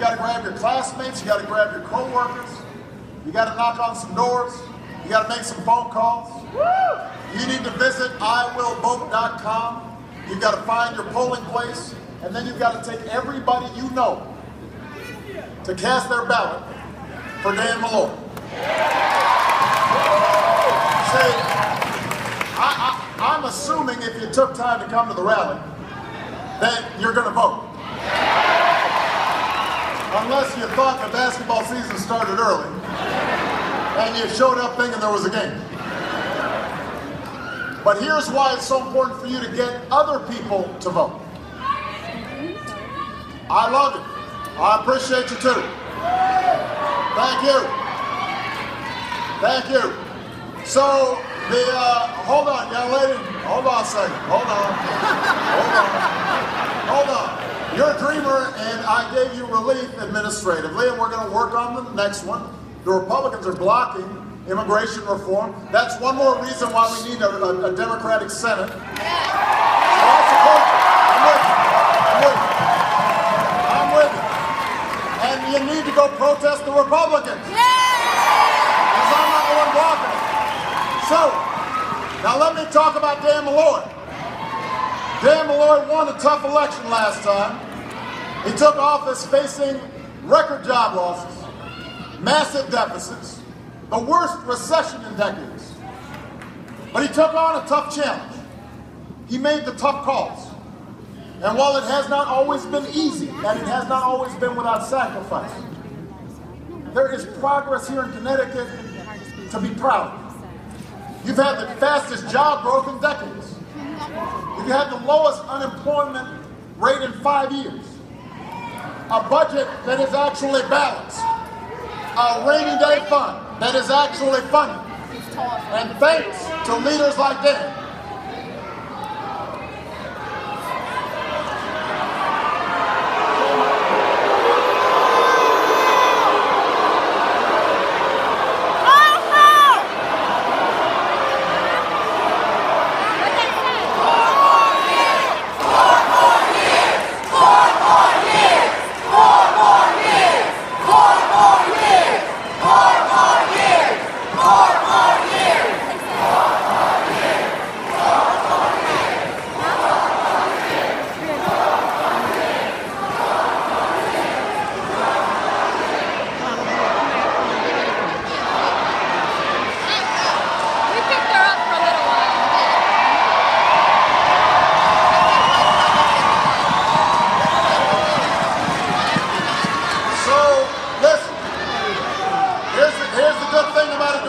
got to grab your classmates, you got to grab your co-workers, you got to knock on some doors, you got to make some phone calls. You need to visit iwillvote.com. You've got to find your polling place, and then you've got to take everybody you know to cast their ballot for Dan Malloy. See, I'm assuming if you took time to come to the rally, that you're going to vote. Unless you thought the basketball season started early, and you showed up thinking there was a game. But here's why it's so important for you to get other people to vote. I love you. I appreciate you too. Thank you. Thank you. So, hold on, young lady. Hold on a second. Hold on. Hold on. You're a dreamer, and I gave you relief administratively, and we're going to work on the next one. The Republicans are blocking immigration reform. That's one more reason why we need a Democratic Senate. So I support you. I'm with you. And you need to go protest the Republicans. Because I'm not the one blocking it. So, now let me talk about Dan Malloy. Dan Malloy won a tough election last time. He took office facing record job losses, massive deficits, the worst recession in decades. But he took on a tough challenge. He made the tough calls. And while it has not always been easy, and it has not always been without sacrifice, there is progress here in Connecticut to be proud of. You've had the fastest job growth in decades. You've had the lowest unemployment rate in 5 years. A budget that is actually balanced. A rainy day fund that is actually funded. And thanks to leaders like Dan,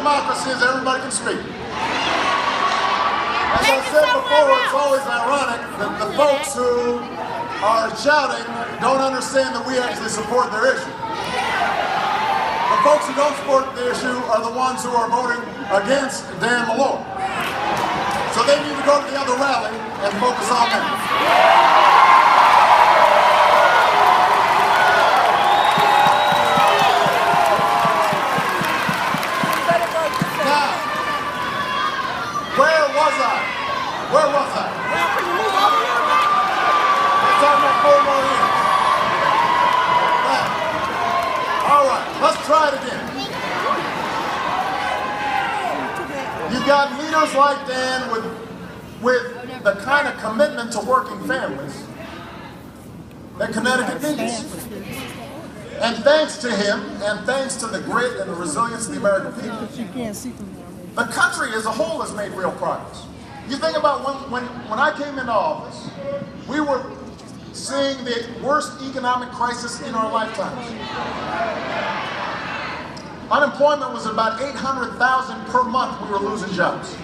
democracy is everybody can speak. As I said before, it's always ironic that the folks who are shouting don't understand that we actually support their issue. The folks who don't support the issue are the ones who are voting against Dan Malloy. So they need to go to the other rally and focus on them. Where was I? We're talking about 4 more years. Now, all right, let's try it again. You've got leaders like Dan with the kind of commitment to working families that Connecticut needs. And thanks to him, and thanks to the grit and the resilience of the American people, the country as a whole has made real progress. You think about when I came into office, we were seeing the worst economic crisis in our lifetimes. Unemployment was about 800,000 per month. We were losing jobs.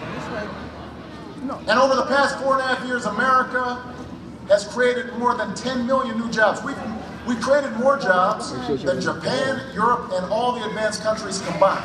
And over the past 4.5 years, America has created more than 10 million new jobs. We've created more jobs than Japan, Europe, and all the advanced countries combined.